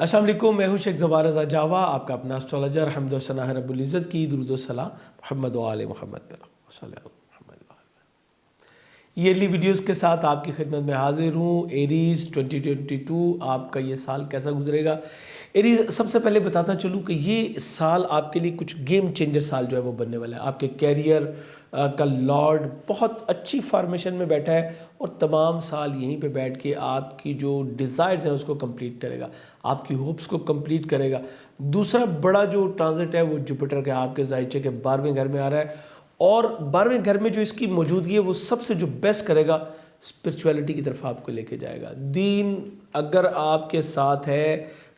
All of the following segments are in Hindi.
अस्सलाम वालेकुम, मैं हूं शेख ज़फ़ार रज़ा जावा, आपका अपना एस्ट्रोलॉजर। हम्द व सना है रब्बुल इज़्ज़त की, दुरूद व सलाम मोहम्मद व आले मोहम्मद पे। ईयरली वीडियोस के साथ आपकी खिदमत में हाजिर हूँ। एरीज़ 2022 आपका ये साल कैसा गुजरेगा। एरीज़, सबसे पहले बताता चलूँ कि ये साल आपके लिए कुछ गेम चेंजर साल जो है वो बनने वाला है। आपके कैरियर का लॉर्ड बहुत अच्छी फॉर्मेशन में बैठा है और तमाम साल यहीं पे बैठ के आपकी जो डिज़ायर्स हैं उसको कंप्लीट करेगा, आपकी होप्स को कंप्लीट करेगा। दूसरा बड़ा जो ट्रांजिट है वो जुपिटर के आपके ज़ाइचे के 12वें घर में आ रहा है और 12वें घर में जो इसकी मौजूदगी है वो सबसे जो बेस्ट करेगा, स्पिरिचुअलिटी की तरफ आपको लेके जाएगा। दीन अगर आपके साथ है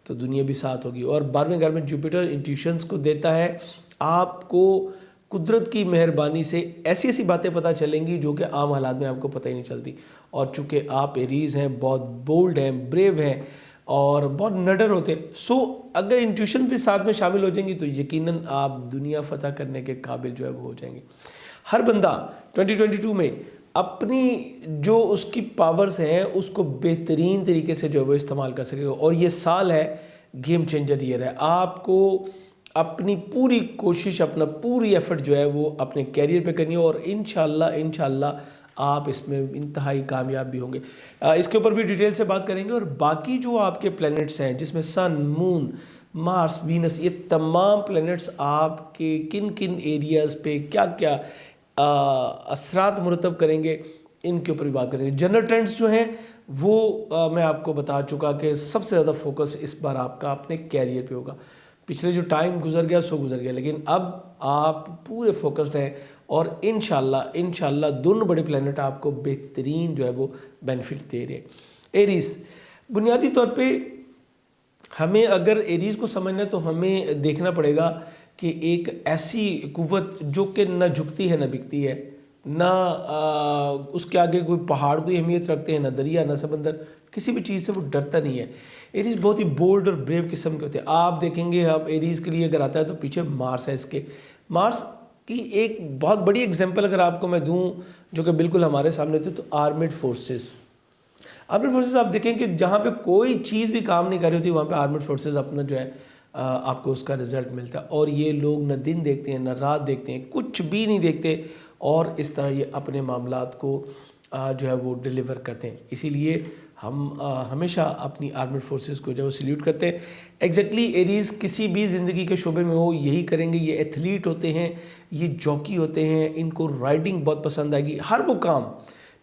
तो दुनिया भी साथ होगी। और 12वें घर में जुपिटर इंट्यूशंस को देता है, आपको कुदरत की मेहरबानी से ऐसी ऐसी बातें पता चलेंगी जो कि आम हालात में आपको पता ही नहीं चलती। और चूँकि आप एरीज़ हैं, बहुत बोल्ड हैं, ब्रेव हैं और बहुत नडर होते हैं, सो अगर इंट्यूशन भी साथ में शामिल हो जाएंगी तो यकीनन आप दुनिया फतह करने के काबिल जो है वो हो जाएंगे। हर बंदा 2022 में अपनी जो उसकी पावर्स हैं उसको बेहतरीन तरीके से जो है वो इस्तेमाल कर सकेगा। और ये साल है गेम चेंजर ईयर है। आपको अपनी पूरी कोशिश, अपना पूरी एफर्ट जो है वो अपने कैरियर पे करनी है और इंशाल्लाह आप इसमें इंतहाई कामयाब भी होंगे। इसके ऊपर भी डिटेल से बात करेंगे। और बाकी जो आपके प्लैनेट्स हैं जिसमें सन, मून, मार्स, वीनस, ये तमाम प्लैनेट्स आपके किन किन एरियाज़ पे क्या क्या असरात मुरतब करेंगे, इनके ऊपर भी बात करेंगे। जनरल ट्रेंड्स जो हैं वो मैं आपको बता चुका कि सबसे ज़्यादा फोकस इस बार आपका अपने कैरियर पे होगा। पिछले जो टाइम गुजर गया सो गुजर गया, लेकिन अब आप पूरे फोकस्ड हैं और इंशाल्लाह दोनों बड़े प्लैनेट आपको बेहतरीन जो है वो बेनिफिट दे रहे हैं। एरीज़, बुनियादी तौर पे हमें अगर एरीज़ को समझना है तो हमें देखना पड़ेगा कि एक ऐसी कुव्वत जो कि ना झुकती है ना बिकती है, ना उसके आगे कोई पहाड़ कोई अहमियत रखते हैं, ना दरिया ना समंदर, किसी भी चीज़ से वो डरता नहीं है। एरीज़ बहुत ही बोल्ड और ब्रेव किस्म के होते हैं। आप देखेंगे, अब एरीज़ के लिए अगर आता है तो पीछे मार्स है इसके। मार्स की एक बहुत बड़ी एग्जांपल अगर आपको मैं दूं जो कि बिल्कुल हमारे सामने थी, तो आर्मेड फोर्सेस। आर्मेड फोर्सेस आप देखें कि जहाँ पे कोई चीज़ भी काम नहीं कर रही होती वहाँ पे आर्मेड फोर्सेस अपना जो है आपको उसका रिजल्ट मिलता है। और ये लोग न दिन देखते हैं न रात देखते हैं, कुछ भी नहीं देखते और इस तरह ये अपने मामलात को जो है वो डिलीवर करते हैं। इसीलिए हम हमेशा अपनी आर्मेड फोर्सेस को जो है सल्यूट करते हैं। एग्जैक्टली एरीज़ किसी भी ज़िंदगी के शोबे में हो यही करेंगे। ये एथलीट होते हैं, ये जॉकी होते हैं, इनको राइडिंग बहुत पसंद आएगी। हर वो काम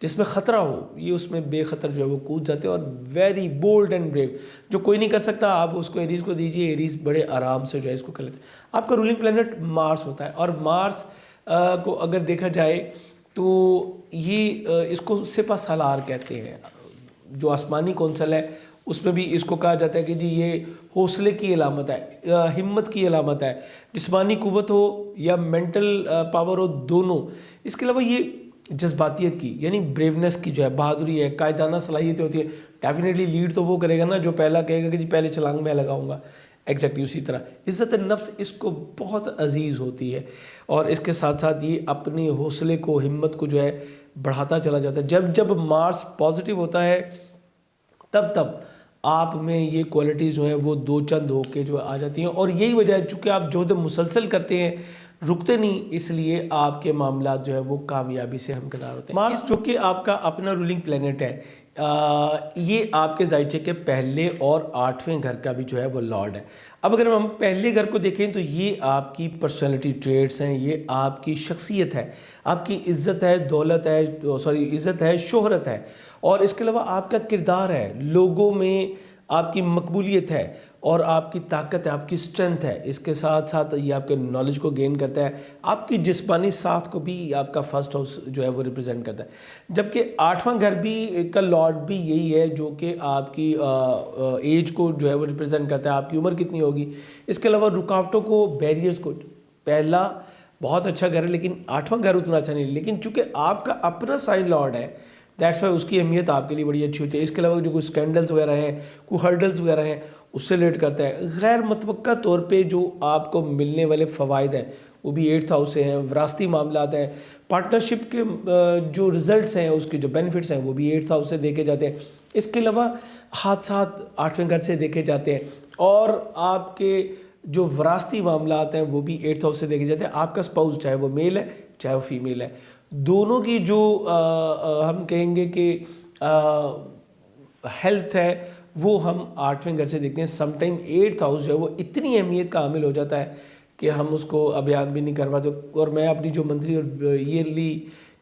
जिसमें ख़तरा हो ये उसमें बेखतर जो है वो कूद जाते हैं और वेरी बोल्ड एंड ब्रेव, जो कोई नहीं कर सकता आप उसको एरीज़ को दीजिए, एरीज़ बड़े आराम से जो है इसको कर लेते हैं। आपका रूलिंग प्लैनेट मार्स होता है और मार्स को अगर देखा जाए तो ये इसको सिपा सालार कहते हैं। जो आसमानी कौंसल है उसमें भी इसको कहा जाता है कि जी ये हौसले की अलामत है, हिम्मत की अलामत है, जिस्मानी कुव्वत हो या मेंटल पावर हो, दोनों। इसके अलावा ये जज्बातियत की यानी ब्रेवनेस की जो है, बहादुरी है, कायदाना सलाहियतें होती है। डेफिनेटली लीड तो वो करेगा ना जो पहला कहेगा कि जी पहले छलांग मैं लगाऊंगा। एग्जैक्टली उसी तरह इज़्ज़त नफ्स इसको बहुत अजीज़ होती है और इसके साथ साथ ये अपने हौसले को, हिम्मत को जो है बढ़ाता चला जाता है। जब जब मार्स पॉजिटिव होता है तब तब आप में ये क्वालिटीज़ जो हैं वो दो चंद होके जो आ जाती हैं। और यही वजह है चूँकि आप जोहद मुसलसल करते हैं, रुकते नहीं, इसलिए आपके मामलात जो है वो कामयाबी से हमकिनार होते हैं। मार्स जो कि आपका अपना रूलिंग प्लेनेट है, ये आपके ज़ाइचे के पहले और 8वें घर का भी जो है वो लॉर्ड है। अब अगर हम पहले घर को देखें तो ये आपकी पर्सनैलिटी ट्रेट्स हैं, ये आपकी शख्सियत है, आपकी इज़्ज़त है, दौलत है, इज़्ज़त है, शोहरत है और इसके अलावा आपका किरदार है, लोगों में आपकी मकबूलियत है और आपकी ताकत है, आपकी स्ट्रेंथ है। इसके साथ साथ ये आपके नॉलेज को गेन करता है, आपकी जिस्मानी साथ को भी आपका फर्स्ट हाउस जो है वो रिप्रेजेंट करता है। जबकि 8वां घर भी का लॉर्ड भी यही है जो कि आपकी एज को जो है वो रिप्रेजेंट करता है, आपकी उम्र कितनी होगी। इसके अलावा रुकावटों को, बैरियर्स को, पहला बहुत अच्छा घर है लेकिन 8वां घर उतना अच्छा नहीं, लेकिन चूँकि आपका अपना साइन लॉर्ड है दैट्स वाई उसकी अहमियत आपके लिए बड़ी अच्छी होती है। इसके अलावा जो कोई स्कैंडल्स वगैरह हैं, कोई हर्डल्स वगैरह हैं, उससे रिलेट करता है। गैर मतवक्का तौर पे जो आपको मिलने वाले फ़वाइद हैं वो भी 8th हाउस से हैं। विरासती मामलात हैं, पार्टनरशिप के जो रिज़ल्ट्स हैं, उसके जो बेनिफिट्स हैं वो भी 8th हाउस से देखे जाते हैं। इसके अलावा हादसात 8वें घर से देखे जाते हैं और आपके जो विरासती मामलात हैं वो भी 8th हाउस से देखे जाते हैं। आपका स्पाउस चाहे वो मेल है चाहे वो फीमेल है, दोनों की जो हम कहेंगे कि हेल्थ है वो हम 8वें घर से देखते हैं। समटाइम 8th हाउस जो है वो इतनी अहमियत का हामिल हो जाता है कि हम उसको अभियान भी नहीं करवाते। और मैं अपनी जो मंथली और ईयरली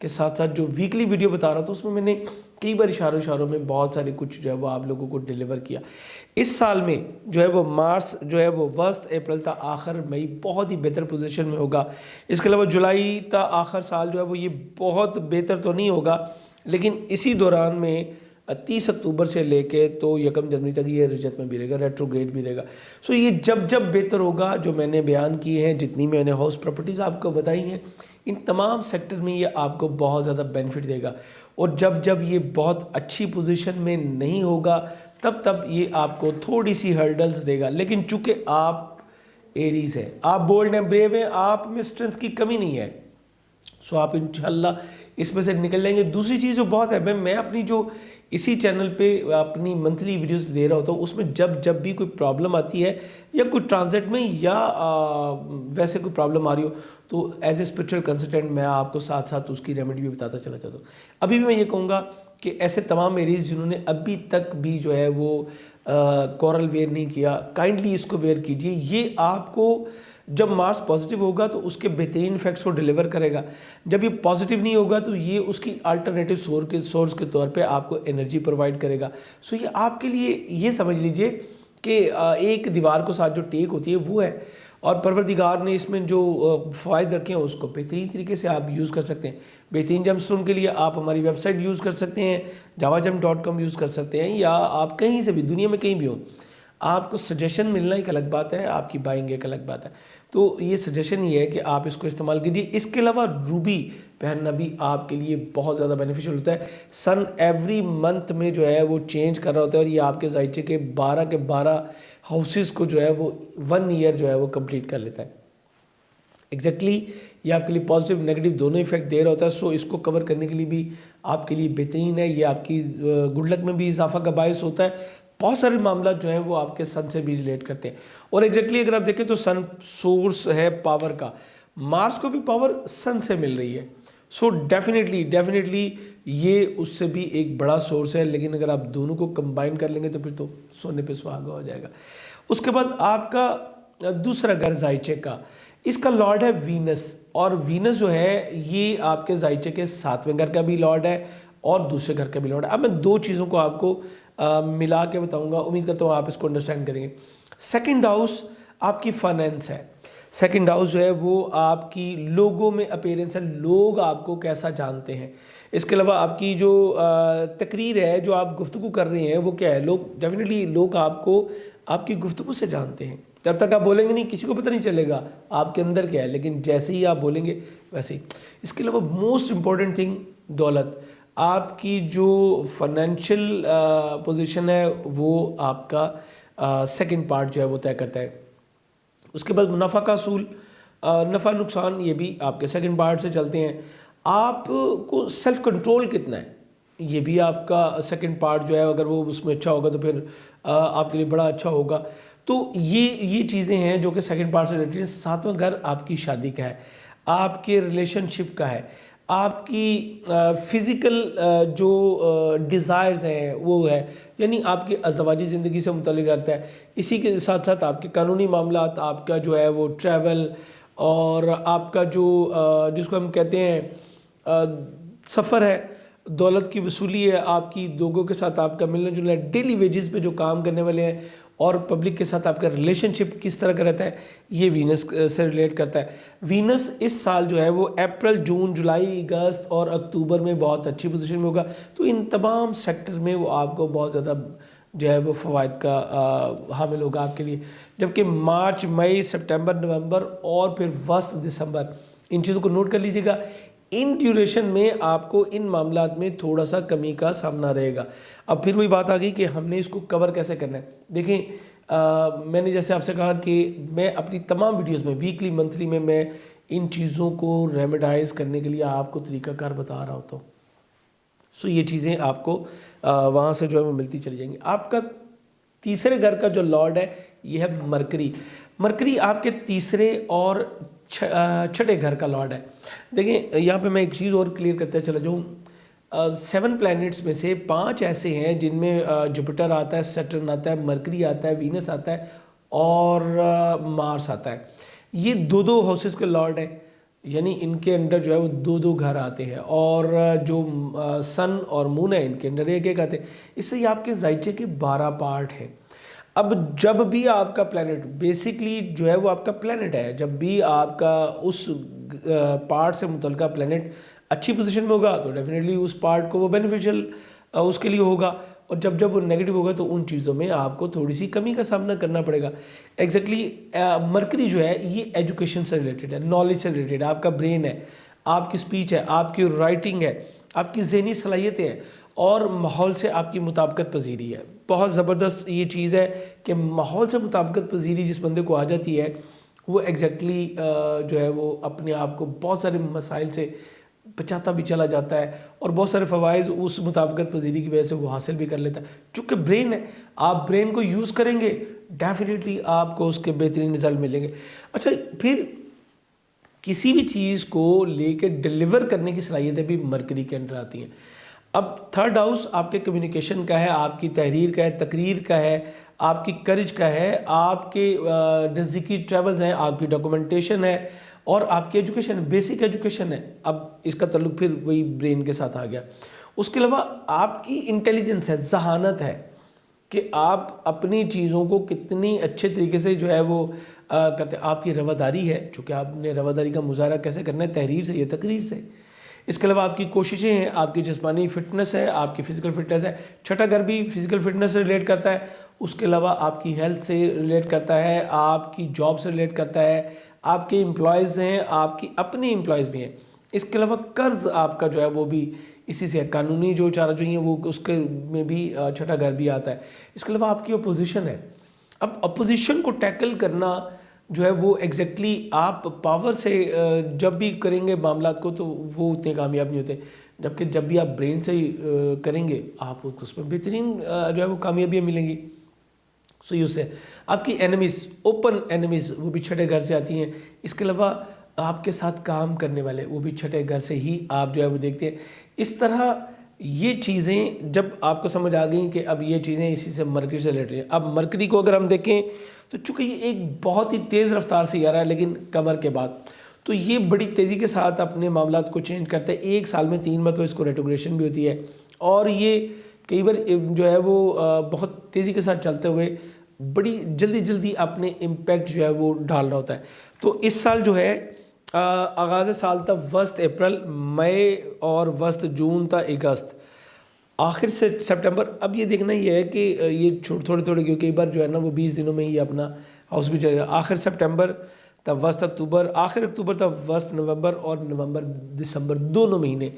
के साथ साथ जो वीकली वीडियो बता रहा था उसमें मैंने कई बार इशारों में बहुत सारे कुछ जो है वो आप लोगों को डिलीवर किया। इस साल में जो है वो मार्च जो है वो 1 अप्रैल तक आखिर मई बहुत ही बेहतर पोजीशन में होगा। इसके अलावा जुलाई तक आखिर साल जो है वो ये बहुत बेहतर तो नहीं होगा, लेकिन इसी दौरान में 30 अक्टूबर से लेके तो 1 जनवरी तक ये रजत में भी रहेगा, रेट्रोग्रेड भी रहेगा। सो ये जब जब बेहतर होगा, जो मैंने बयान किए हैं, जितनी मैंने हाउस प्रॉपर्टीज़ आपको बताई हैं, इन तमाम सेक्टर में ये आपको बहुत ज़्यादा बेनिफिट देगा। और जब जब ये बहुत अच्छी पोजीशन में नहीं होगा तब तब ये आपको थोड़ी सी हर्डल्स देगा। लेकिन चूंकि आप एरीज हैं, आप बोल्ड हैं, ब्रेव हैं, आप में स्ट्रेंथ की कमी नहीं है, सो आप इंशाल्लाह इसमें से निकल जाएंगे। दूसरी चीज़ जो बहुत है, मैं अपनी जो इसी चैनल पे अपनी मंथली वीडियोस दे रहा होता हूँ, उसमें जब जब भी कोई प्रॉब्लम आती है या कोई ट्रांजिट में या वैसे कोई प्रॉब्लम आ रही हो तो एज ए स्पिरिचुअल कंसल्टेंट मैं आपको साथ साथ उसकी रेमेडी भी बताता चला जाता हूँ। अभी भी मैं ये कहूँगा कि ऐसे तमाम एरीज जिन्होंने अभी तक भी जो है वो कोरल वेयर नहीं किया, काइंडली इसको वेयर कीजिए। ये आपको जब मार्स पॉजिटिव होगा तो उसके बेहतरीन इफेक्ट्स को डिलीवर करेगा, जब ये पॉजिटिव नहीं होगा तो ये उसकी अल्टरनेटिव सोर्स के तौर पे आपको एनर्जी प्रोवाइड करेगा। सो ये आपके लिए ये समझ लीजिए कि एक दीवार को साथ जो टेक होती है वो है, और परवरदिगार ने इसमें जो फ़ायदे रखे हैं उसको बेहतरीन तरीके से आप यूज़ कर सकते हैं। बेहतरीन जेमस्टोन के लिए आप हमारी वेबसाइट यूज़ कर सकते हैं, javagem.com यूज़ कर सकते हैं, या आप कहीं से भी दुनिया में कहीं भी हो, आपको सजेशन मिलना एक अलग बात है, आपकी बाइंग एक अलग बात है। तो ये सजेशन ये है कि आप इसको इस्तेमाल कीजिए। इसके अलावा रूबी पहनना भी आपके लिए बहुत ज़्यादा बेनिफिशियल होता है। सन एवरी मंथ में जो है वो चेंज कर रहा होता है, और ये आपके जायचे के 12 हाउसेस को जो है वो 1 ईयर जो है वो कंप्लीट कर लेता है। एग्जैक्टली ये आपके लिए पॉजिटिव नेगेटिव दोनों इफेक्ट दे रहा होता है। सो इसको कवर करने के लिए भी आपके लिए बेहतरीन है। ये आपकी गुड लक में भी इजाफा का बायस होता है। बहुत सारे मामला जो हैं वो आपके सन से भी रिलेट करते हैं। और एग्जैक्टली अगर आप देखें तो सन सोर्स है पावर का, मार्स को भी पावर सन से मिल रही है। सो डेफिनेटली ये उससे भी एक बड़ा सोर्स है। लेकिन अगर आप दोनों को कंबाइन कर लेंगे तो फिर तो सोने पे सुहागा हो जाएगा। उसके बाद आपका दूसरा घर जायचे का, इसका लॉर्ड है वीनस, और वीनस जो है ये आपके जायचे के 7वें घर का भी लॉर्ड है और दूसरे घर का भी लॉर्ड है। अब मैं दो चीज़ों को आपको मिला के बताऊंगा, उम्मीद करता हूँ आप इसको अंडरस्टैंड करेंगे। सेकंड हाउस आपकी फाइनेंस है। सेकंड हाउस जो है वो आपकी लोगों में अपीयरेंस है, लोग आपको कैसा जानते हैं। इसके अलावा आपकी जो तकरीर है, जो आप गुफ्तगू कर रहे हैं वो क्या है, लोग डेफिनेटली लोग आपको आपकी गुफ्तगू से जानते हैं। जब तक आप बोलेंगे नहीं किसी को पता नहीं चलेगा आपके अंदर क्या है, लेकिन जैसे ही आप बोलेंगे वैसे ही। इसके अलावा मोस्ट इम्पॉर्टेंट थिंग दौलत, आपकी जो फाइनेंशियल पोजीशन है वो आपका सेकंड पार्ट जो है वो तय करता है। उसके बाद मुनाफा का असूल, नफ़ा नुकसान, ये भी आपके सेकंड पार्ट से चलते हैं। आपको सेल्फ कंट्रोल कितना है, ये भी आपका सेकंड पार्ट जो है, अगर वो उसमें अच्छा होगा तो फिर आपके लिए बड़ा अच्छा होगा। तो ये चीज़ें हैं जो कि सेकंड पार्ट से रिलेटेड हैं। 7वां घर आपकी शादी का है, आपके रिलेशनशिप का है, आपकी फ़िज़िकल जो डिज़ायर्स हैं वो है, यानी आपकी अज़दवाजी ज़िंदगी से मुतल्लिक़ रखता है। इसी के साथ साथ आपके कानूनी मामलात, आपका जो है वो ट्रैवल, और आपका जो जिसको हम कहते हैं सफ़र है, दौलत की वसूली है, आपकी लोगों के साथ आपका मिलना जुलना है, डेली वेजेस पे जो काम करने वाले हैं, और पब्लिक के साथ आपका रिलेशनशिप किस तरह का रहता है, ये वीनस से रिलेट करता है। वीनस इस साल जो है वो अप्रैल, जून, जुलाई, अगस्त और अक्टूबर में बहुत अच्छी पोजीशन में होगा। तो इन तमाम सेक्टर में वो आपको बहुत ज़्यादा जो है वो फ़वाइद का हामिल होगा आपके लिए। जबकि मार्च, मई, सितंबर, नवंबर और फिर 1 दिसंबर, इन चीज़ों को नोट कर लीजिएगा। इन ड्यूरेशन में आपको इन मामलात में थोड़ा सा कमी का सामना रहेगा। अब फिर वही बात आ गई कि हमने इसको कवर कैसे करना है। देखें, मैंने जैसे आपसे कहा कि मैं अपनी तमाम वीडियोस में वीकली मंथली में मैं इन चीज़ों को रेमेडाइज करने के लिए आपको तरीक़ाकार बता रहा होता हूँ। सो ये चीज़ें आपको वहाँ से जो है वो मिलती चली जाएंगी। आपका तीसरे घर का जो लॉर्ड है ये है मरकरी। मरकरी आपके तीसरे और छठे घर का लॉर्ड है। देखिए यहाँ पे मैं एक चीज़ और क्लियर करते चला जाऊँ, 7 प्लैनेट्स में से 5 ऐसे हैं जिनमें जुपिटर आता है, सैटर्न आता है, मरकरी आता है, वीनस आता है और मार्स आता है। ये दो दो हाउसेस के लॉर्ड हैं, यानी इनके अंडर जो है वो दो दो घर आते हैं। और जो सन और मून है इनके अंडर एक एक आते हैं। इससे ये आपके जायचे के 12 पार्ट हैं। अब जब भी आपका प्लैनेट बेसिकली जो है वो आपका प्लैनेट है, जब भी आपका उस पार्ट से मुतल्लिका प्लैनेट अच्छी पोजीशन में होगा तो डेफिनेटली उस पार्ट को वो बेनिफिशियल उसके लिए होगा, और जब जब वो नेगेटिव होगा तो उन चीज़ों में आपको थोड़ी सी कमी का सामना करना पड़ेगा। एग्जैक्टली मरकरी जो है ये एजुकेशन से रिलेटेड है, नॉलेज से रिलेटेड है, आपका ब्रेन है, आपकी स्पीच है, आपकी राइटिंग है, आपकी ज़हनी सलाहियतें हैं और माहौल से आपकी मुताबिकत पजीरी है। बहुत ज़बरदस्त ये चीज़ है कि माहौल से मुताबिकत पजीरी जिस बंदे को आ जाती है वो एग्जैक्टली जो है वो अपने आप को बहुत सारे मसाइल से बचाता भी चला जाता है और बहुत सारे फ़वाइज़ उस मुताबिकत पजीरी की वजह से वो हासिल भी कर लेता है। चूँकि ब्रेन है, आप ब्रेन को यूज़ करेंगे डेफिनेटली आपको उसके बेहतरीन रिजल्ट मिलेंगे। अच्छा, फिर किसी भी चीज़ को लेकर डिलीवर करने की सलाहियतें भी मरकरी के अंदर आती हैं। अब थर्ड हाउस आपके कम्युनिकेशन का है, आपकी तहरीर का है, तकरीर का है, आपकी करेज का है, आपके नज़दीकी ट्रैवल्स हैं, आपकी डॉक्यूमेंटेशन है और आपकी एजुकेशन, बेसिक एजुकेशन है। अब इसका तल्लुक फिर वही ब्रेन के साथ आ गया। उसके अलावा आपकी इंटेलिजेंस है, जहानत है कि आप अपनी चीज़ों को कितनी अच्छे तरीके से जो है वो करते। आपकी रवादारी है, चूँकि आपने रवादारी का मुजाहरा कैसे करना है, तहरीर से या तकरीर से। इसके अलावा आपकी कोशिशें हैं, आपकी जिस्मानी फिटनेस है, आपकी फ़िज़िकल फिटनेस है। छठा घर भी फ़िज़िकल फिटनेस से रिलेट करता है। उसके अलावा आपकी हेल्थ से रिलेट करता है, आपकी जॉब से रिलेट करता है, आपके एम्प्लॉयज़ हैं, आपकी अपनी एम्प्लॉयज़ भी हैं। इसके अलावा कर्ज़ आपका जो है वो भी इसी से है, कानूनी जो चारा जो है वो उसके में भी छठा घर भी आता है। इसके अलावा आपकी अपोजिशन है। अब अपोजिशन को टैकल करना जो है वो एग्जैक्टली आप पावर से जब भी करेंगे मामलात को तो वो उतने कामयाब नहीं होते, जबकि जब भी आप ब्रेन से करेंगे आपको उसमें बेहतरीन जो है वो कामयाबियाँ मिलेंगी। सो उससे आपकी एनिमीज़, ओपन एनिमीज़, वो भी छठे घर से आती हैं। इसके अलावा आपके साथ काम करने वाले वो भी छठे घर से ही आप जो है वो देखते हैं। इस तरह ये चीज़ें जब आपको समझ आ गई कि अब ये चीज़ें इसी से मरकरी से रिलेटेड हैं। अब मरकरी को अगर हम देखें तो चूँकि ये एक बहुत ही तेज़ रफ्तार से आ रहा है, लेकिन कमर के बाद तो ये बड़ी तेज़ी के साथ अपने मामलात को चेंज करता है। एक साल में 3 मरतबा इसको रेट्रोग्रेशन भी होती है और ये कई बार जो है वो बहुत तेज़ी के साथ चलते हुए बड़ी जल्दी जल्दी अपने इम्पैक्ट जो है वो डाल रहा होता है। तो इस साल जो है आगाज़ साल था वस्त अप्रैल, मई और वस्त जून था अगस्त, आखिर से सितंबर। अब ये देखना ये है कि ये थोड़े थोड़े क्योंकि कई बार जो है ना वो 20 दिनों में ही अपना हाउस भी चलेगा। आखिर सितंबर तब वस्त अक्टूबर, आखिर अक्टूबर तब वस्त नवंबर और नवंबर दिसंबर दोनों महीने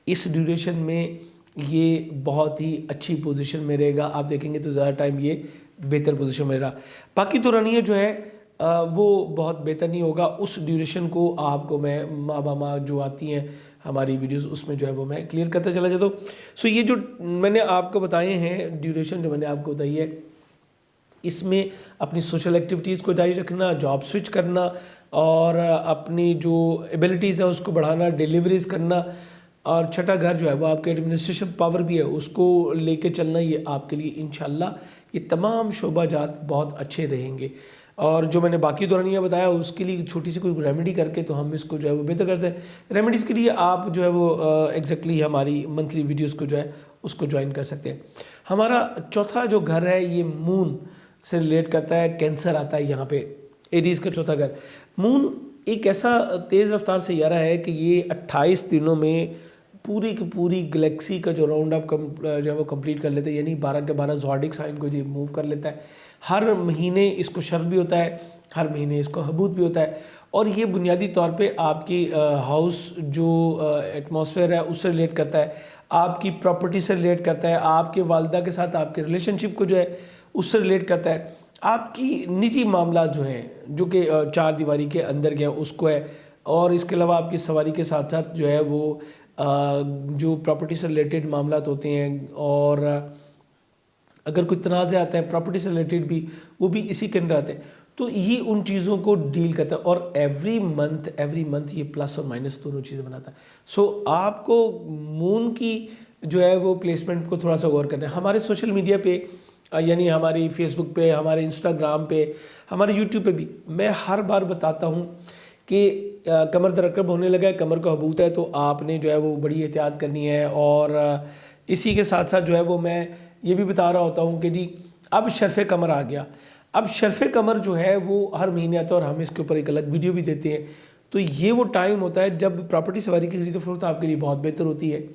इस ड्यूरेशन में ये बहुत ही अच्छी पोजीशन में रहेगा। आप देखेंगे तो ज़्यादा टाइम ये बेहतर पोजीशन में रहा। बाकी दौरानिया जो है वो बहुत बेहतर नहीं होगा। उस ड्यूरेशन को आपको मैं माँ जो आती हैं हमारी वीडियोस उसमें जो है वो मैं क्लियर करता चला जाता हूँ। सो ये जो मैंने आपको बताए हैं ड्यूरेशन जो मैंने आपको बताई है, इसमें अपनी सोशल एक्टिविटीज़ को जारी रखना, जॉब स्विच करना और अपनी जो एबिलिटीज़ है उसको बढ़ाना, डिलीवरीज करना, और छठा घर जो है वो आपके एडमिनिस्ट्रेशन पावर भी है उसको लेके चलना, ये आपके लिए इंशाल्लाह ये तमाम शोबाजात बहुत अच्छे रहेंगे। और जो मैंने बाकी दौरानियाँ बताया उसके लिए छोटी सी कोई रेमेडी करके तो हम इसको जो है वो बेहतर कर सकते। रेमेडीज़ के लिए आप जो है वो एग्जैक्टली हमारी मंथली वीडियोस को जो है उसको ज्वाइन कर सकते हैं। हमारा चौथा जो घर है ये मून से रिलेट करता है, कैंसर आता है यहाँ पे, एरीज़ का चौथा घर। मून एक ऐसा तेज़ रफ्तार सैयारा है कि ये 28 दिनों में पूरी की पूरी गैलेक्सी का जो राउंड अप जो है वो कंप्लीट कर लेता है, यानी 12 के 12 ज़ोडिक साइन को ये मूव कर लेता है। हर महीने इसको शर्फ भी होता है, हर महीने इसको हबूत भी होता है, और ये बुनियादी तौर पे आपकी हाउस जो एटमॉस्फेयर है उससे रिलेट करता है, आपकी प्रॉपर्टी से रिलेट करता है, आपके वालदा के साथ आपके रिलेशनशिप को जो है उससे रिलेट करता है, आपकी निजी मामला जो हैं जो कि 4 दीवारी के अंदर के हैं उसको है, और इसके अलावा आपकी सवारी के साथ साथ जो है वो जो प्रॉपर्टी से रिलेटेड मामला होते हैं और अगर कोई तनाज़े आते हैं प्रॉपर्टी से रिलेटेड भी, वो भी इसी के अंदर आते हैं। तो ये उन चीज़ों को डील करता है और एवरी मंथ ये प्लस और माइनस दोनों चीज़ें बनाता है। सो आपको मून की जो है वो प्लेसमेंट को थोड़ा सा गौर करना है। हमारे सोशल मीडिया पे यानी हमारी फेसबुक पे, हमारे इंस्टाग्राम पे, हमारे यूट्यूब पे भी मैं हर बार बताता हूँ कि कमर दरकब होने लगा है, कमर का हबूत है, तो आपने जो है वो बड़ी एहतियात करनी है। और इसी के साथ साथ जो है वो मैं ये भी बता रहा होता हूँ कि जी अब शर्फ़ कमर आ गया। अब शर्फ़ कमर जो है वो हर महीने आता है और हम इसके ऊपर एक अलग वीडियो भी देते हैं। तो ये वो टाइम होता है जब प्रॉपर्टी सवारी की खरीद फरोख्त आपके लिए बहुत बेहतर होती है।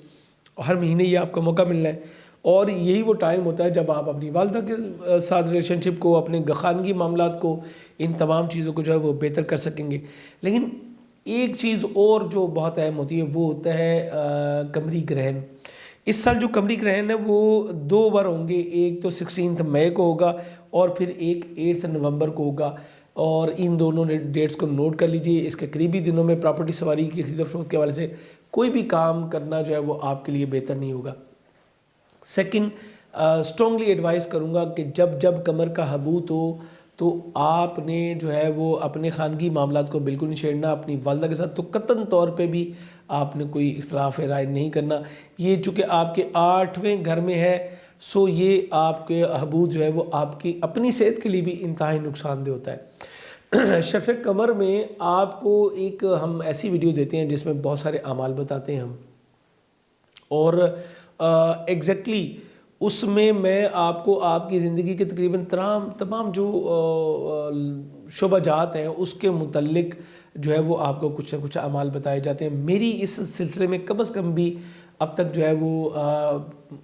हर महीने ये आपका मौका मिलना है और यही वो टाइम होता है जब आप अपनी वालदा के साथ रिलेशनशिप को, अपने ख़ानगी मामलात को, इन तमाम चीज़ों को जो है वो बेहतर कर सकेंगे। लेकिन एक चीज़ और जो बहुत अहम होती है वो होता है कमरी ग्रहण। इस साल जो कमरी ग्रहण है वो 2 बार होंगे, एक तो 16 मई को होगा और फिर एक 8 नवंबर को होगा। और इन दोनों डेट्स को नोट कर लीजिए। इसके करीबी दिनों में प्रॉपर्टी सवारी की खरीद फरोख्त के हवाले से कोई भी काम करना जो है वो आपके लिए बेहतर नहीं होगा। सेकंड, स्ट्रॉन्गली एडवाइस करूँगा कि जब जब कमर का हबूत हो तो आपने जो है वो अपने ख़ानगी मामलात को बिल्कुल नहीं छेड़ना। अपनी वालदा के साथ तो कतन तौर पे भी आपने कोई इख्तलाफ राय नहीं करना। ये चूँकि आपके 8वें घर में है, सो ये आपके हबूत जो है वो आपकी अपनी सेहत के लिए भी इंतहाई नुकसानदेह होता है। शर्फ़ कमर में आपको एक हम ऐसी वीडियो देते हैं जिसमें बहुत सारे अमाल बताते हैं हम, और एग्जैक्टली उसमें मैं आपको आपकी ज़िंदगी के तकरीबन तमाम जो शोबाजात हैं उसके मुतल्लिक जो है वो आपको कुछ ना कुछ अमाल बताए जाते हैं। मेरी इस सिलसिले में कम अज़ कम भी अब तक जो है वो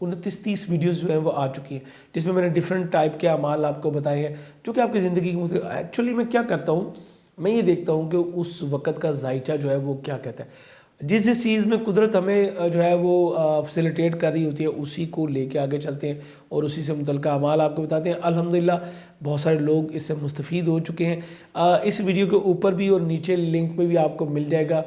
29-30 वीडियोज़ जो हैं वो आ चुकी हैं, जिसमें मैंने डिफरेंट टाइप के अमाल आपको बताए हैं जो कि आपकी ज़िंदगी के एक्चुअली मैं क्या करता हूँ, मैं ये देखता हूँ कि उस वक़्त का जायचा जो है वो क्या कहता है। जिस जिस चीज़ में कुदरत हमें जो है वो फैसिलिटेट कर रही होती है उसी को लेके आगे चलते हैं और उसी से मुतल्लिक़ अमाल आपको बताते हैं। अल्हम्दुलिल्लाह बहुत सारे लोग इससे मुस्तफ़ीद हो चुके हैं। इस वीडियो के ऊपर भी और नीचे लिंक में भी आपको मिल जाएगा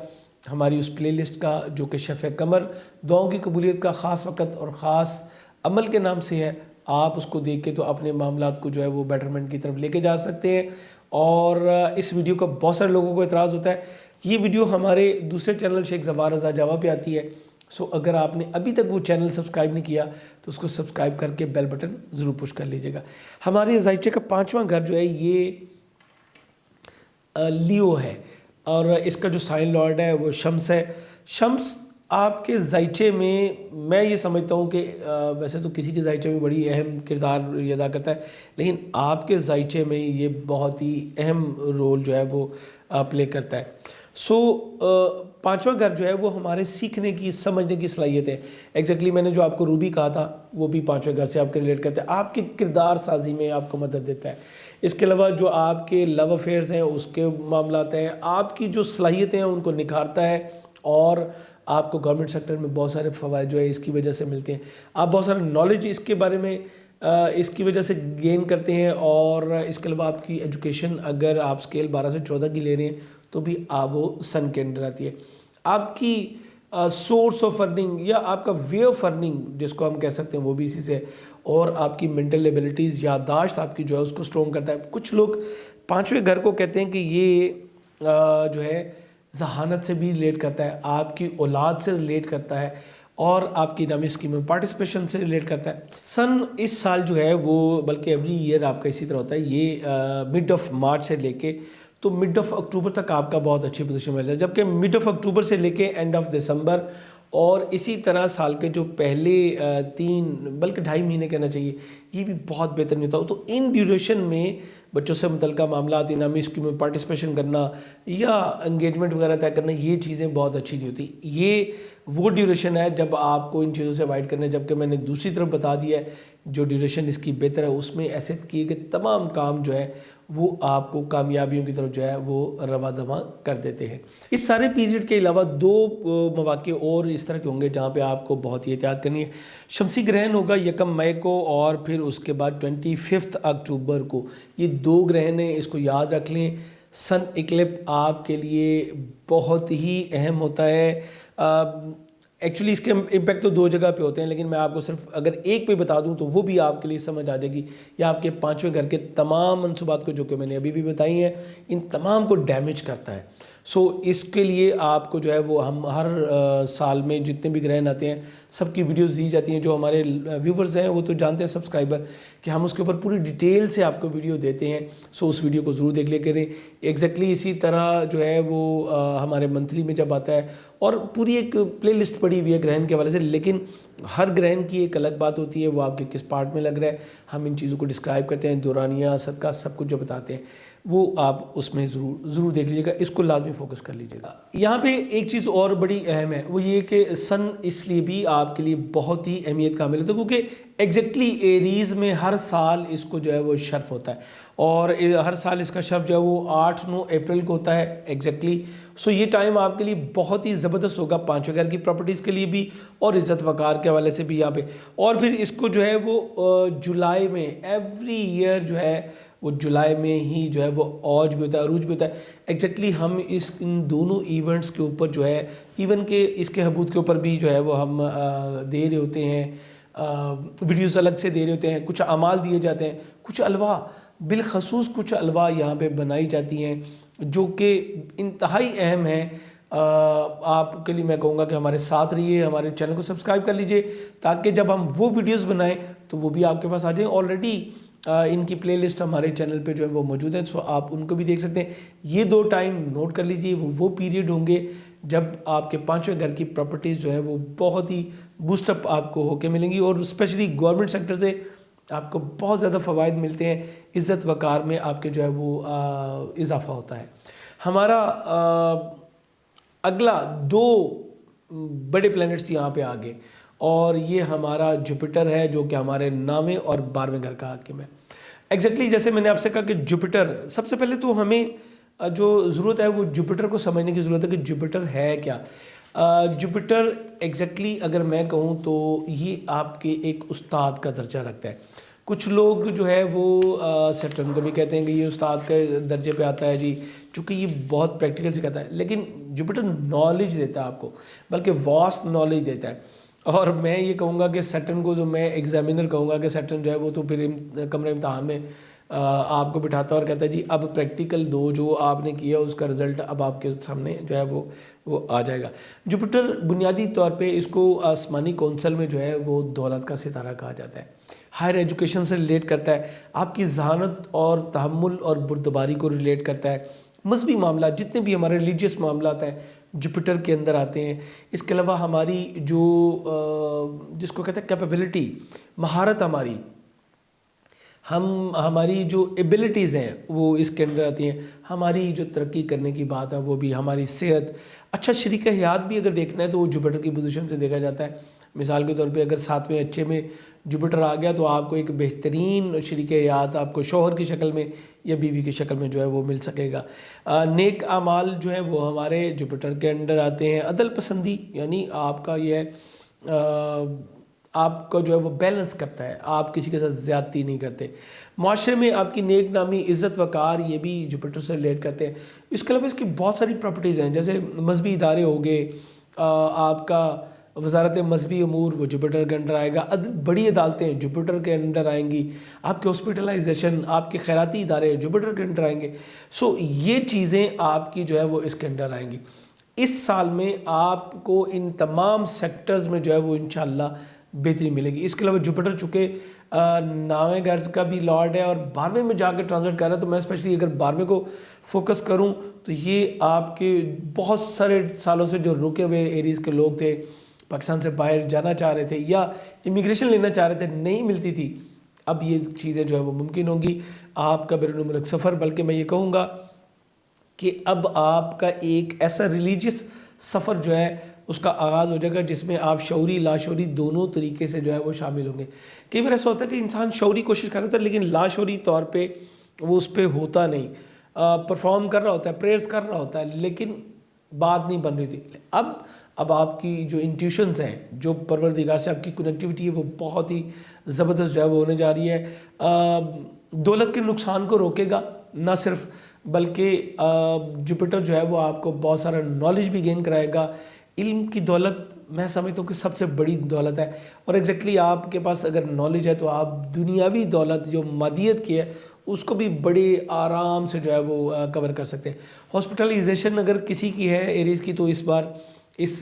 हमारी उस प्लेलिस्ट का जो कि शफ़े कमर दुआओं की कबूलियत का ख़ास वक़्त और ख़ास अमल के नाम से है। आप उसको देख के तो अपने मामलात को जो है वो बेटरमेंट की तरफ लेके जा सकते हैं। और इस वीडियो का बहुत सारे लोगों को एतराज़ होता है, ये वीडियो हमारे दूसरे चैनल शेख ज़फ़ार रज़ा जावा पे आती है। सो अगर आपने अभी तक वो चैनल सब्सक्राइब नहीं किया तो उसको सब्सक्राइब करके बेल बटन ज़रूर पुश कर लीजिएगा। हमारे ज़ायचे का 5वां घर जो है ये लियो है और इसका जो साइन लॉर्ड है वो शम्स है। शम्स आपके ज़ायचे में मैं ये समझता हूँ कि वैसे तो किसी के ज़ायचे में बड़ी अहम किरदार अदा करता है, लेकिन आपके ज़ायचे में ये बहुत ही अहम रोल जो है वो प्ले करता है। सो 5वां घर जो है वो हमारे सीखने की, समझने की सलाहियत है। एग्जैक्टली मैंने जो आपको रूबी कहा था वो भी 5वें घर से आपके रिलेट करता है, आपके किरदार साजी में आपको मदद देता है। इसके अलावा जो आपके लव अफेयर्स हैं उसके मामलात हैं, आपकी जो सलाहियतें हैं उनको निखारता है और आपको गवर्नमेंट सेक्टर में बहुत सारे फ़वाइद जो है इसकी वजह से मिलते हैं। आप बहुत सारा नॉलेज इसके बारे में इसकी वजह से गेन करते हैं। और इसके अलावा आपकी एजुकेशन अगर आप स्केल 12 से 14 की ले रहे हैं तो भी आप वो सन के अंडर आती है। आपकी सोर्स ऑफ अर्निंग या आपका वे ऑफ अर्निंग जिसको हम कह सकते हैं वो भी इसी से, और आपकी मेंटल एबिलिटीज़, याददाश्त आपकी जो है उसको स्ट्रॉन्ग करता है। कुछ लोग 5वें घर को कहते हैं कि ये जो है जहानत से भी रिलेट करता है, आपकी औलाद से रिलेट करता है और आपकी इनामी स्कीम में पार्टिसिपेशन से रिलेट करता है। सन इस साल जो है वो, बल्कि एवरी ईयर आपका इसी तरह होता है, ये मिड ऑफ मार्च से लेके तो मिड ऑफ अक्टूबर तक आपका बहुत अच्छी पोजीशन मिल जाए, जबकि मिड ऑफ अक्टूबर से लेके एंड ऑफ दिसंबर और इसी तरह साल के जो पहले 3 बल्कि 2.5 महीने कहना चाहिए, ये भी बहुत बेहतर नहीं होता। तो इन ड्यूरेशन में बच्चों से मुतल्लिक़ मामलात, इनामी स्कीम में पार्टिसिपेशन करना या एंगेजमेंट वगैरह तय करना, ये चीज़ें बहुत अच्छी नहीं होती। ये वो ड्यूरेशन है जब आपको इन चीज़ों से अवॉइड करना है। जबकि मैंने दूसरी तरफ बता दिया है जो ड्यूरेशन इसकी बेहतर है उसमें ऐसे किए गए तमाम काम जो है वो आपको कामयाबियों की तरफ जो है वो रवा दवा कर देते हैं। इस सारे पीरियड के अलावा 2 मौके और इस तरह के होंगे जहाँ पे आपको बहुत ही एहतियात करनी है। शमसी ग्रहण होगा 1 मई को और फिर उसके बाद 25 अक्टूबर को। ये 2 ग्रहण हैं, इसको याद रख लें। सन इक्लिप्स आपके लिए बहुत ही अहम होता है। एक्चुअली इसके इम्पैक्ट तो दो जगह पे होते हैं, लेकिन मैं आपको सिर्फ अगर एक पे बता दूं तो वो भी आपके लिए समझ आ जाएगी। या आपके पांचवें घर के तमाम मंसूबात को जो कि मैंने अभी भी बताई हैं, इन तमाम को डैमेज करता है। सो इसके लिए आपको जो है वो हम हर साल में जितने भी ग्रहण आते हैं सबकी वीडियोस दी जाती हैं। जो हमारे व्यूवर्स हैं वो तो जानते हैं, सब्सक्राइबर, कि हम उसके ऊपर पूरी डिटेल से आपको वीडियो देते हैं। सो उस वीडियो को ज़रूर देख लिया करें। एग्जैक्टली इसी तरह जो है वो हमारे मंथली में जब आता है, और पूरी एक प्लेलिस्ट पड़ी हुई है ग्रहण के हवाले से, लेकिन हर ग्रहण की एक अलग बात होती है, वो आपके किस पार्ट में लग रहा है, हम इन चीज़ों को डिस्क्राइब करते हैं, दौरानिया सदका सब कुछ जो बताते हैं, वो आप उसमें ज़रूर देख लीजिएगा। इसको लाजमी फोकस कर लीजिएगा। यहाँ पे एक चीज़ और बड़ी अहम है, वो ये कि सन इसलिए भी आपके लिए बहुत ही अहमियत का हामिल होता है क्योंकि एग्जैक्टली एरीज़ में हर साल इसको जो है वो शर्फ होता है, और हर साल इसका शर्फ जो है वो 8-9 अप्रैल को होता है एग्जैक्टली। सो ये टाइम आपके लिए बहुत ही ज़बरदस्त होगा, पांचवें घर की प्रॉपर्टीज़ के लिए भी और इज़्ज़त वक़ार के हवाले से भी यहाँ पे। और फिर इसको जो है वो जुलाई में एवरी ईयर जो है वो जुलाई में ही जो है वो औज भी होता है, अरूज भी होता है। एग्जैक्टली हम इन दोनों इवेंट्स के ऊपर जो है, इवन के इसके हबूत के ऊपर भी जो है वो हम दे रहे होते हैं, वीडियोस अलग से दे रहे होते हैं, कुछ अमाल दिए जाते हैं, कुछ अलवा, बिलखसूस कुछ अलवा यहाँ पे बनाई जाती हैं जो कि इंतहाई अहम है। आपके लिए मैं कहूँगा कि हमारे साथ रहिए, हमारे चैनल को सब्सक्राइब कर लीजिए, ताकि जब हम वो वीडियोस बनाएं तो वो भी आपके पास आ जाए। ऑलरेडी इनकी प्लेलिस्ट हमारे चैनल पे जो है वो मौजूद है, सो आप उनको भी देख सकते हैं। ये 2 टाइम नोट कर लीजिए, वो पीरियड होंगे जब आपके पांचवें घर की प्रॉपर्टीज़ जो है वो बहुत ही बूस्टअप आपको होके मिलेंगी, और स्पेशली गवर्नमेंट सेक्टर से आपको बहुत ज़्यादा फ़वाइद मिलते हैं, इज़्ज़त वक़ार में आपके जो है वो इजाफ़ा होता है। हमारा अगला 2 बड़े प्लैनेट्स यहाँ पे आ गए, और ये हमारा जुपिटर है जो कि हमारे 9वें और 12वें घर का हाकिम है। एग्जैक्टली जैसे मैंने आपसे कहा कि जुपिटर, सबसे पहले तो हमें जो ज़रूरत है वो जुपिटर को समझने की ज़रूरत है कि जुपिटर है क्या। जुपिटर एग्जैक्टली अगर मैं कहूँ तो ये आपके एक उस्ताद का दर्जा रखता है। कुछ लोग जो है वो सैटर्न को भी कहते हैं कि ये उस्ताद के दर्जे पे आता है जी, चूँकि ये बहुत प्रैक्टिकल सिखाता है, लेकिन जुपिटर नॉलेज देता है आपको, बल्कि वास्ट नॉलेज देता है। और मैं ये कहूँगा कि सैटर्न को, जो मैं एग्जामिनर कहूँगा कि सैटर्न जो है वो तो फिर कमरे इम्तहान में आपको बिठाता है और कहता है जी अब प्रैक्टिकल दो, जो आपने किया उसका रिजल्ट अब आपके सामने जो है वो आ जाएगा। जुपिटर बुनियादी तौर पे इसको आसमानी कौंसल में जो है वो दौलत का सितारा कहा जाता है, हायर एजुकेशन से रिलेट करता है, आपकी जहानत और तहम्मुल और बुर्दबारी को रिलेट करता है। मजहबी मामला, जितने भी हमारे रिलीजियस मामला हैं, जुपिटर के अंदर आते हैं। इसके अलावा हमारी जो जिसको कहते हैं कैपेबिलिटी, महारत, हमारी जो एबिलिटीज़ हैं वो इसके अंदर आती हैं। हमारी जो तरक्की करने की बात है वो भी, हमारी सेहत, अच्छा शरीक हयात भी अगर देखना है तो वो जुपिटर की पोजीशन से देखा जाता है। मिसाल के तौर पे अगर 7वें अच्छे में जुपिटर आ गया तो आपको एक बेहतरीन शरीक हयात आपको शौहर की शक्ल में या बीवी की शक्ल में जो है वो मिल सकेगा। नेक अमाल जो है वो हमारे जुपिटर के अंडर आते हैं। अदल पसंदी यानी आपका ये आपका जो है वो बैलेंस करता है, आप किसी के साथ ज़्यादती नहीं करते। माशरे में आपकी नेक नामी, इज़्ज़त वक़ार, ये भी जुपिटर से रिलेट करते हैं। इसके अलावा इसकी बहुत सारी प्रॉपर्टीज़ हैं, जैसे मजहबी इदारे हो गए, आपका वजारत मजहबी अमूर वो जुपिटर के अंडर आएगा, बड़ी अदालतें जुपिटर के अंडर आएंगी, आपके हॉस्पिटलाइजेशन, आपके खैराती इदारे जुपिटर के अंडर आएंगे। सो ये चीज़ें आपकी जो है वो इसके अंडर आएंगी। इस साल में आपको इन तमाम सेक्टर्स में जो है वो इंशाल्लाह बेहतरी मिलेगी। इसके अलावा जुपिटर चूँकि 9वें घर का भी लॉर्ड है और 12वें में जाकर ट्रांसलेट कर रहा है, तो मैं स्पेशली अगर 12वें को फोकस करूं तो ये आपके बहुत सारे सालों से जो रुके हुए एरीज़ के लोग थे, पाकिस्तान से बाहर जाना चाह रहे थे या इमिग्रेशन लेना चाह रहे थे, नहीं मिलती थी, अब ये चीज़ें जो है वो मुमकिन होंगी। आपका बैरून मुल्क सफ़र, बल्कि मैं ये कहूँगा कि अब आपका एक ऐसा रिलीजियस सफ़र जो है उसका आगाज़ हो जाएगा जिसमें आप शौरी लाशौरी दोनों तरीके से जो है वो शामिल होंगे। कई बार ऐसा होता है कि इंसान शौरी कोशिश कर रहा था लेकिन लाशौरी तौर पे वो उस पर होता नहीं, परफॉर्म कर रहा होता है, प्रेयर्स कर रहा होता है, लेकिन बात नहीं बन रही थी। अब आपकी जो इंट्यूशंस हैं, जो परवरदिगार से आपकी कनेक्टिविटी है, वो बहुत ही ज़बरदस्त जो है वो होने जा रही है। दौलत के नुकसान को रोकेगा ना सिर्फ, बल्कि जुपिटर जो है वो आपको बहुत सारा नॉलेज भी गेन कराएगा। इल्म की दौलत मैं समझता हूँ कि सबसे बड़ी दौलत है, और एग्जैक्टली आपके पास अगर नॉलेज है तो आप दुनियावी दौलत जो मादियत की है उसको भी बड़े आराम से जो है वो कवर कर सकते हैं। हॉस्पिटलाइजेशन अगर किसी की है एरीज़ की, तो इस बार इस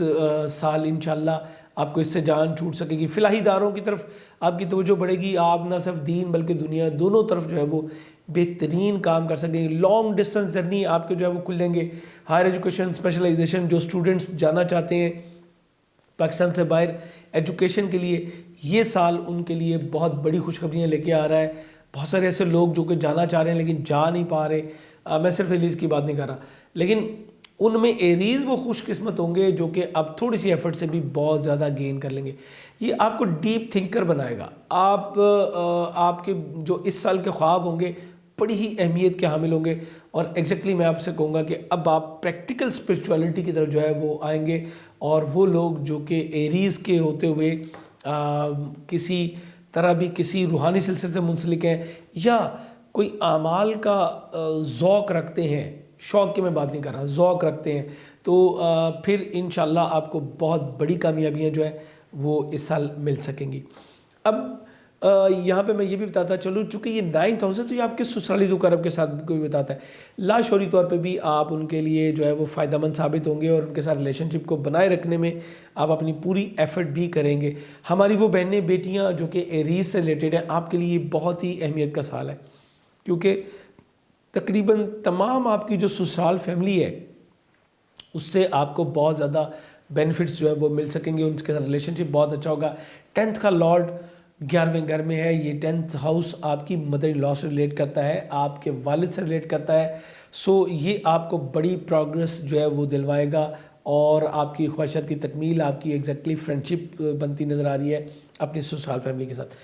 साल इंशाल्लाह आपको इससे जान छूट सकेगी। फ़िलाहीदारों की तरफ आपकी तवज्जो बढ़ेगी, आप ना सिर्फ दीन बल्कि दुनिया दोनों तरफ जो है वो बेहतरीन काम कर सकेंगे। लॉन्ग डिस्टेंस जर्नी आपके जो है वो खुलेंगे। हायर एजुकेशन स्पेशलाइजेशन जो स्टूडेंट्स जाना चाहते हैं पाकिस्तान से बाहर एजुकेशन के लिए, ये साल उनके लिए बहुत बड़ी खुशखबरियाँ लेके आ रहा है। बहुत सारे ऐसे लोग जो कि जाना चाह रहे हैं लेकिन जा नहीं पा रहे, मैं सिर्फ एरीज़ की बात नहीं कर रहा, लेकिन उनमें एरीज़ वो खुशकिस्मत होंगे जो कि अब थोड़ी सी एफर्ट से भी बहुत ज़्यादा गेन कर लेंगे। ये आपको डीप थिंकर बनाएगा। आपके जो इस साल के ख्वाब होंगे बड़ी ही अहमियत के हामिल होंगे, और एग्जैक्टली मैं आपसे कहूँगा कि अब आप प्रैक्टिकल स्पिरिचुअलिटी की तरफ जो है वो आएंगे। और वो लोग जो कि एरीज़ के होते हुए किसी तरह भी किसी रूहानी सिलसिले से मुंसलिक हैं या कोई आमाल का ज़ौक़ रखते हैं, शौक़ की मैं बात नहीं कर रहा, ज़ौक़ रखते हैं, तो फिर इंशाल्लाह आपको बहुत बड़ी कामयाबियाँ जो है वो इस साल मिल सकेंगी। अब यहाँ पे मैं ये भी बताता चलूँ, चूँकि ये 9th हाउस है तो ये आपके ससुराली ज़ुकरब के साथ कोई बताता है, लाशौरी तौर पे भी आप उनके लिए जो है वो फ़ायदेमंद साबित होंगे और उनके साथ रिलेशनशिप को बनाए रखने में आप अपनी पूरी एफ़र्ट भी करेंगे। हमारी वो बहनें बेटियाँ जो कि एरीज़ से रिलेटेड हैं, आपके लिए बहुत ही अहमियत का साल है, क्योंकि तकरीबन तमाम आपकी जो ससुराल फैमिली है उससे आपको बहुत ज़्यादा बेनिफिट्स जो है वो मिल सकेंगे, उनके साथ रिलेशनशिप बहुत अच्छा होगा। 10th का लॉर्ड 11वें घर में है, ये 10th हाउस आपकी मदर इन लॉ से रिलेट करता है, आपके वालिद से रिलेट करता है। सो ये आपको बड़ी प्रोग्रेस जो है वो दिलवाएगा और आपकी ख्वाहिशात की तकमील, आपकी एग्जैक्टली फ्रेंडशिप बनती नज़र आ रही है अपनी ससुराल फैमिली के साथ।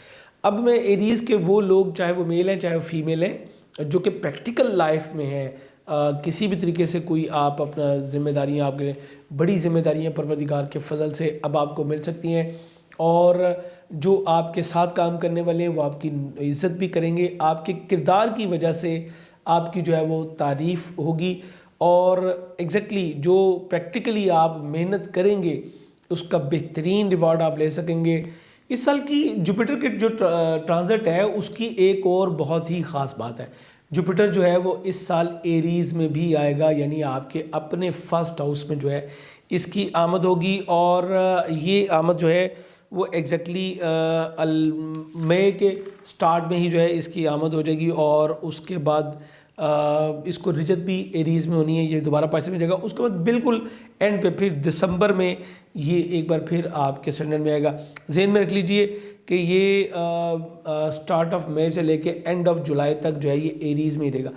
अब मैं एरीज़ के वो लोग, चाहे वो मेल हैं चाहे वो फीमेल हैं, जो कि प्रैक्टिकल लाइफ में हैं, किसी भी तरीके से कोई आप अपना ज़िम्मेदारियाँ, आपके बड़ी ज़िम्मेदारियाँ परवरदिगार के फजल से अब आपको मिल सकती हैं, और जो आपके साथ काम करने वाले हैं वो आपकी इज़्ज़त भी करेंगे। आपके किरदार की वजह से आपकी जो है वो तारीफ़ होगी, और एग्जैक्टली जो प्रैक्टिकली आप मेहनत करेंगे उसका बेहतरीन रिवॉर्ड आप ले सकेंगे। इस साल की जुपिटर के जो ट्रांजिट है उसकी एक और बहुत ही ख़ास बात है, जुपिटर जो है वो इस साल एरीज़ में भी आएगा, यानी आपके अपने फर्स्ट हाउस में जो है इसकी आमद होगी। और ये आमद जो है वो एग्जैक्टली मई के स्टार्ट में ही जो है इसकी आमद हो जाएगी, और उसके बाद इसको रिजत भी एरीज़ में होनी है, ये दोबारा पाइसेस में जाएगा। उसके बाद बिल्कुल एंड पे फिर दिसंबर में ये एक बार फिर आपके स्टैंडर्ड में आएगा। जहन में रख लीजिए कि ये स्टार्ट ऑफ मई से लेके एंड ऑफ जुलाई तक जो है ये एरीज़ में ही रहेगा।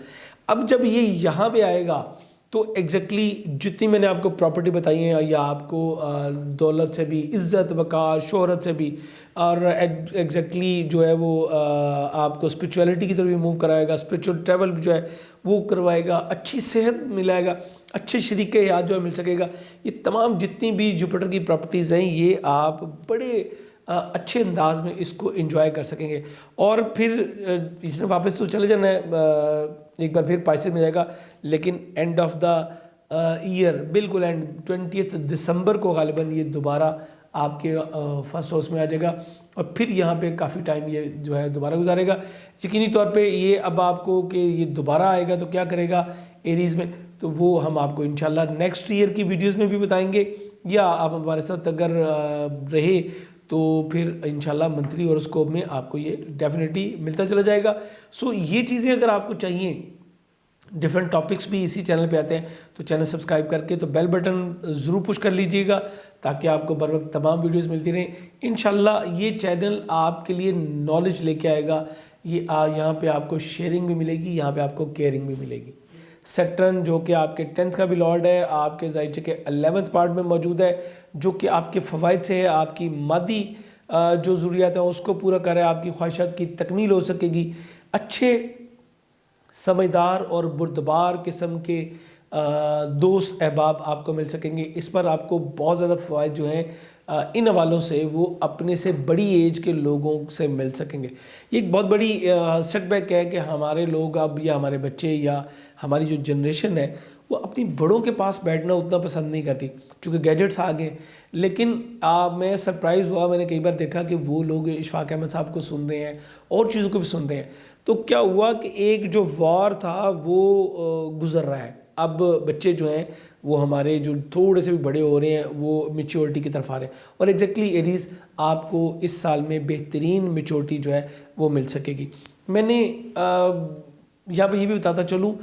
अब जब ये यहाँ पे आएगा तो एग्जैक्टली जितनी मैंने आपको प्रॉपर्टी बताई है या आपको दौलत से भी, इज़्ज़त वक़ार शोहरत से भी, और एग्जैक्टली जो है वो आपको स्पिरिचुअलिटी की तरफ भी मूव कराएगा, स्पिरिचुअल ट्रैवल जो है वो करवाएगा, अच्छी सेहत मिलाएगा, अच्छे शरीके याद जो है मिल सकेगा। ये तमाम जितनी भी जुपिटर की प्रॉपर्टीज़ हैं ये आप बड़े अच्छे अंदाज में इसको एंजॉय कर सकेंगे। और फिर इसने वापस तो चले जाना है, एक बार फिर पाइसेस में जाएगा, लेकिन एंड ऑफ द ईयर बिल्कुल एंड 20 दिसंबर को गालिबन ये दोबारा आपके फर्स्ट हाउस में आ जाएगा, और फिर यहाँ पे काफ़ी टाइम ये जो है दोबारा गुजारेगा। यकीनी तौर पे ये अब आपको कि ये दोबारा आएगा तो क्या करेगा एरीज़ में, तो वो हम आपको इंशाल्लाह नेक्स्ट ईयर की वीडियोस में भी बताएंगे, या आप हमारे साथ अगर रहे तो फिर इंशाल्लाह मंथली हॉरोस्कोप में आपको ये डेफिनेटली मिलता चला जाएगा। सो ये चीज़ें अगर आपको चाहिए, डिफरेंट टॉपिक्स भी इसी चैनल पे आते हैं, तो चैनल सब्सक्राइब करके तो बेल बटन ज़रूर पुश कर लीजिएगा ताकि आपको बर वक्त तमाम वीडियोस मिलती रहें। इंशाल्लाह ये चैनल आपके लिए नॉलेज लेके आएगा। ये यहाँ पे आपको शेयरिंग भी मिलेगी, यहाँ पे आपको केयरिंग भी मिलेगी। सैटर्न जो कि आपके 10th का भी लॉर्ड है, आपके ज़ाहिर के 11th पार्ट में मौजूद है, जो कि आपके फ़वाइद से है, आपकी मादी जो ज़रूरियात हैं उसको पूरा करे, आपकी ख्वाहिशात की तकमील हो सकेगी। अच्छे समझदार और बुर्दबार किस्म के दोस्त अहबाब आपको मिल सकेंगे। इस पर आपको बहुत ज़्यादा फ़वाइद जो हैं इन हवालों से वो अपने से बड़ी एज के लोगों से मिल सकेंगे। ये एक बहुत बड़ी सेटबैक है कि हमारे लोग अब, या हमारे बच्चे या हमारी जो जनरेशन है वो अपनी बड़ों के पास बैठना उतना पसंद नहीं करती, क्योंकि गैजेट्स आ गए। लेकिन मैं सरप्राइज़ हुआ, मैंने कई बार देखा कि वो लोग इशफाक अहमद साहब को सुन रहे हैं और चीज़ों को भी सुन रहे हैं। तो क्या हुआ कि एक जो वॉर था वो गुज़र रहा है। अब बच्चे जो हैं वो हमारे जो थोड़े से भी बड़े हो रहे हैं वो मैच्योरिटी की तरफ आ रहे हैं, और एग्जैक्टली एरीज़ आपको इस साल में बेहतरीन मैच्योरिटी जो है वो मिल सकेगी। मैंने यहाँ पर ये भी बताता चलूँ,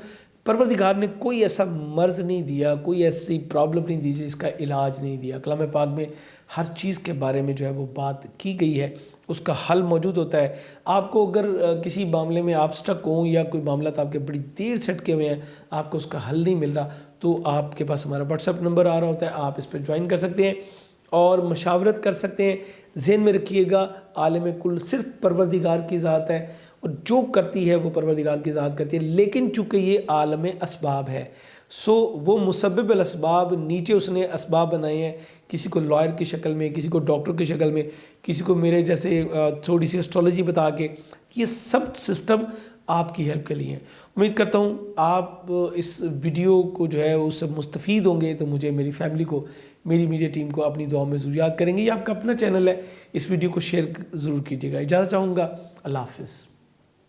परवरदिगार ने कोई ऐसा मर्ज़ नहीं दिया, कोई ऐसी प्रॉब्लम नहीं दी जिसका इलाज नहीं दिया। कलाम पाक में हर चीज़ के बारे में जो है वो बात की गई है, उसका हल मौजूद होता है। आपको अगर किसी मामले में आप स्टक हों या कोई मामला तो आपके बड़ी देर से अटके हुए हैं, आपको उसका हल नहीं मिल रहा, तो आपके पास हमारा व्हाट्सएप नंबर आ रहा होता है, आप इस पर ज्वाइन कर सकते हैं और मशावरत कर सकते हैं। ज़हन में रखिएगा, आलम कुल सिर्फ परवरदिगार की ज़ात है, और जो करती है वो परवरदिगार की ज़ात करती है। लेकिन चूँकि ये आलम असबाब है, सो वो मुसब्बिब अल असबाब, नीचे उसने असबाब बनाए हैं, किसी को लॉयर की शक्ल में, किसी को डॉक्टर की शक्ल में, किसी को मेरे जैसे थोड़ी सी एस्ट्रोलॉजी बता के। ये सब सिस्टम आपकी हेल्प के लिए हैं। उम्मीद करता हूँ आप इस वीडियो को जो है उससे मुस्तफ़ीद होंगे, तो मुझे, मेरी फैमिली को, मेरी मीडिया टीम को अपनी दुआ में ज़रूर याद करेंगे। ये आपका अपना चैनल है, इस वीडियो को शेयर ज़रूर कीजिएगा। इजाज़त चाहूँगा, अल्लाह हाफ़िज़।